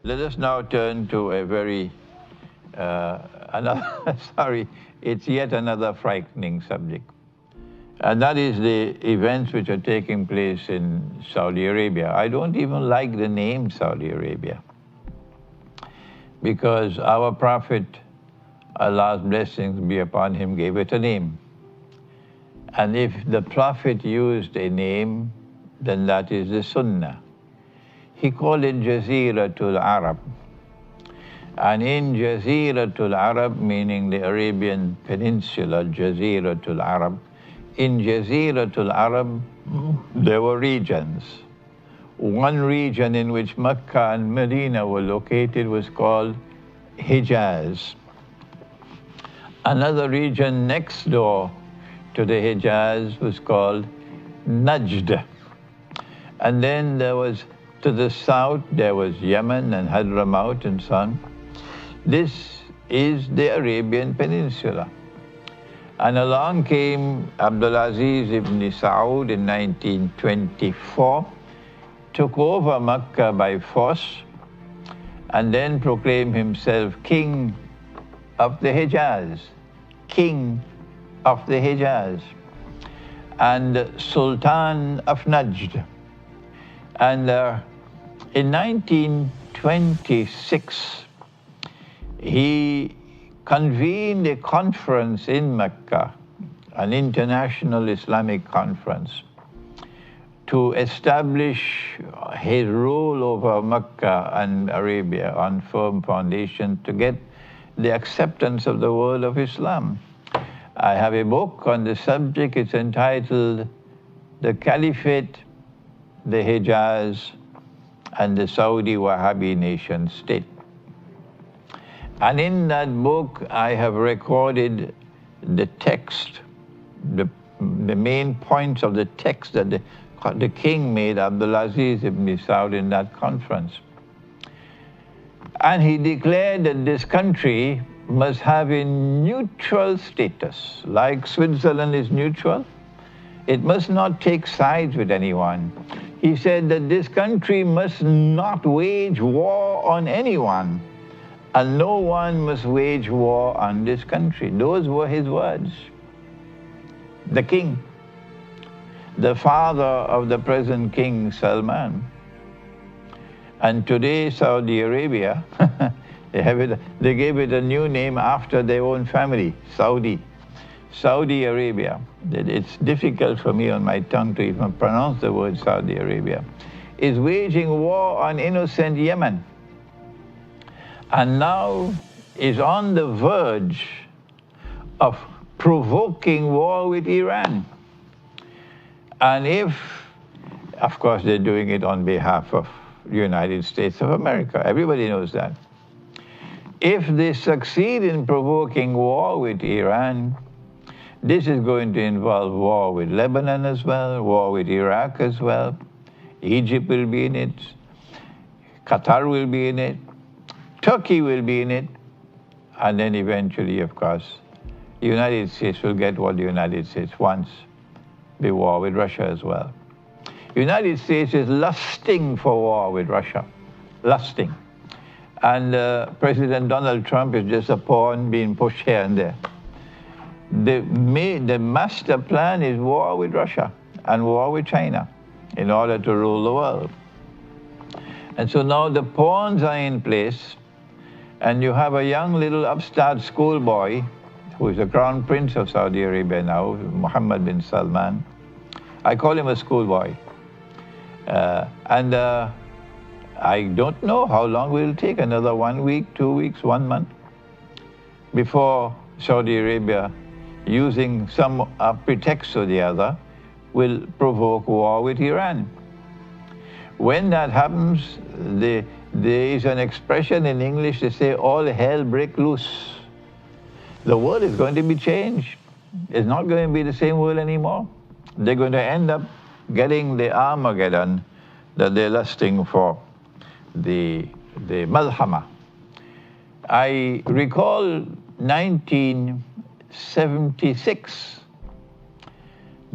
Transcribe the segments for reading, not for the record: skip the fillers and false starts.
Let us now turn to a very, another, sorry, it's yet another frightening subject. And that is the events which are taking place in Saudi Arabia. I don't even like the name Saudi Arabia, because our Prophet, Allah's blessings be upon him, gave it a name. And if the Prophet used a name, then that is the Sunnah. He called it Jaziratul Arab. And in Jaziratul Arab, meaning the Arabian Peninsula, Jaziratul Arab, in Jaziratul Arab, there were regions. One region in which Mecca and Medina were located was called Hijaz. Another region next door to the Hijaz was called Najd. And then there was, to the south, there was Yemen and Hadramaut and so on. This is the Arabian Peninsula. And along came Abdulaziz ibn Saud in 1924, took over Mecca by force, and then proclaimed himself king of the Hijaz, king of the Hijaz, and Sultan of Najd. And in 1926, he convened a conference in Mecca, an international Islamic conference, to establish his rule over Mecca and Arabia on firm foundation to get the acceptance of the world of Islam. I have a book on the subject. It's entitled The Caliphate, the Hijaz, and the Saudi Wahhabi Nation State. And in that book, I have recorded the text, the main points of the text that the king made, Abdulaziz ibn Saud, in that conference. And he declared that this country must have a neutral status, like Switzerland is neutral. It must not take sides with anyone. He said that this country must not wage war on anyone, and no one must wage war on this country. Those were his words. The king, the father of the present King Salman. And today, Saudi Arabia, they gave it a new name after their own family, Saudi Arabia. It's difficult for me on my tongue to even pronounce the word Saudi Arabia, is waging war on innocent Yemen, and now is on the verge of provoking war with Iran. And if, of course, they're doing it on behalf of the United States of America, everybody knows that. If they succeed in provoking war with Iran, this is going to involve war with Lebanon as well, war with Iraq as well. Egypt will be in it, Qatar will be in it, Turkey will be in it, and then eventually, of course, the United States will get what the United States wants, the war with Russia as well. The United States is lusting for war with Russia, lusting. And President Donald Trump is just a pawn being pushed here and there. The master plan is war with Russia and war with China in order to rule the world. And so now the pawns are in place, and you have a young little upstart schoolboy who is the crown prince of Saudi Arabia now, Mohammed bin Salman. I call him a schoolboy. I don't know how long it will take, another 1 week, 2 weeks, 1 month, before Saudi Arabia, using some pretext or the other, will provoke war with Iran. When that happens, there is an expression in English, they say, all hell break loose. The world is going to be changed. It's not going to be the same world anymore. They're going to end up getting the Armageddon that they're lusting for, the Malhama. I recall 1976,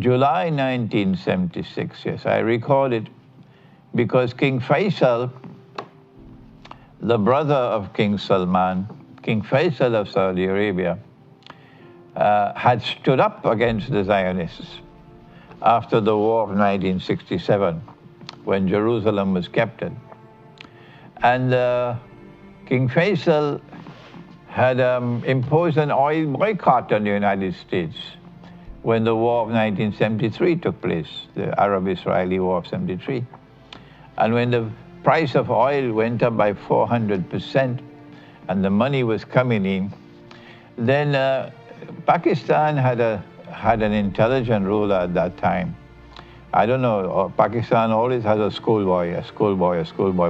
July 1976, yes, I recall it, because King Faisal the brother of King Salman, King Faisal of Saudi Arabia, had stood up against the Zionists after the war of 1967, when Jerusalem was captured. And King Faisal had imposed an oil boycott on the United States when the war of 1973 took place, the Arab-Israeli War of 73. And when the price of oil went up by 400% and the money was coming in, then Pakistan had an intelligent ruler at that time. I don't know, Pakistan always has a schoolboy,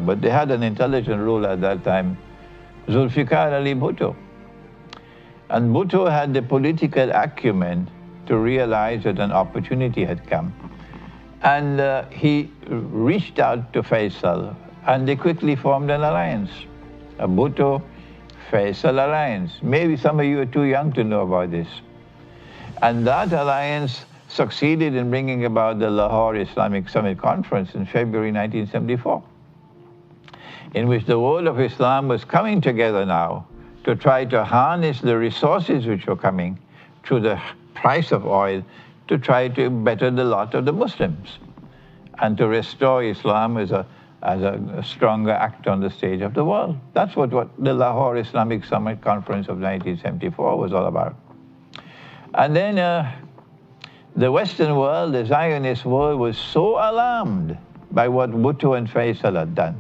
but they had an intelligent ruler at that time, Zulfikar Ali Bhutto. And Bhutto had the political acumen to realize that an opportunity had come. And he reached out to Faisal, and they quickly formed an alliance, a Bhutto-Faisal alliance. Maybe some of you are too young to know about this. And that alliance succeeded in bringing about the Lahore Islamic Summit Conference in February 1974, in which the world of Islam was coming together now to try to harness the resources which were coming through the price of oil to try to better the lot of the Muslims and to restore Islam as a stronger actor on the stage of the world. That's what the Lahore Islamic Summit Conference of 1974 was all about. And then the Western world, the Zionist world, was so alarmed by what Bhutto and Faisal had done.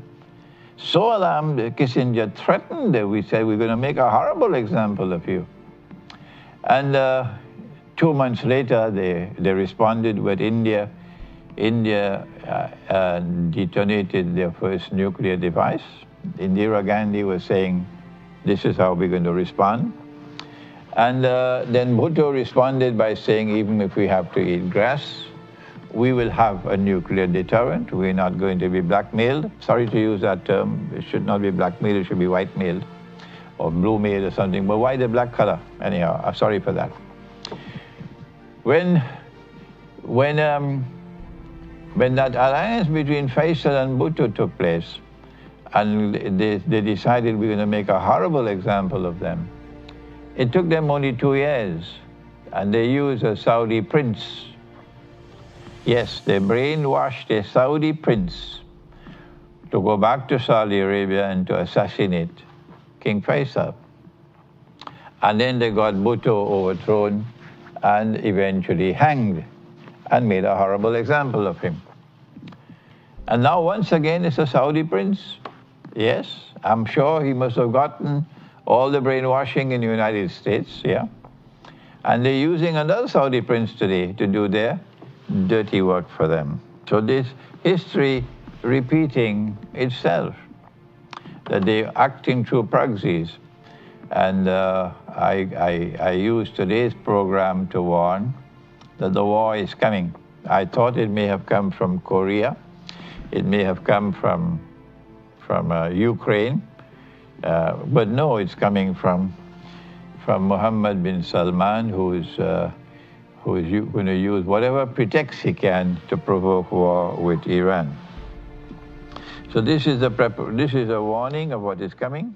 So alarmed that Kissinger threatened that we said, we're going to make a horrible example of you. And 2 months later, they responded with India. India detonated their first nuclear device. Indira Gandhi was saying, this is how we're going to respond. And then Bhutto responded by saying, even if we have to eat grass, we will have a nuclear deterrent. We're not going to be blackmailed. Sorry to use that term. It should not be blackmailed, it should be white-mailed or blue-mailed or something. But why the black color? Anyhow, I'm sorry for that. When that alliance between Faisal and Bhutto took place, and they decided we're going to make a horrible example of them, it took them only 2 years, and they used a Saudi prince. Yes, they brainwashed a Saudi prince to go back to Saudi Arabia and to assassinate King Faisal. And then they got Bhutto overthrown and eventually hanged and made a horrible example of him. And now once again it's a Saudi prince. Yes, I'm sure he must have gotten all the brainwashing in the United States, yeah. And they're using another Saudi prince today to do their dirty work for them. So this history repeating itself, that they're acting through proxies. And I use today's program to warn that the war is coming. I thought it may have come from Korea. It may have come from Ukraine. But no, it's coming from Mohammed bin Salman, who is going to use whatever pretext he can to provoke war with Iran. So this is a warning of what is coming.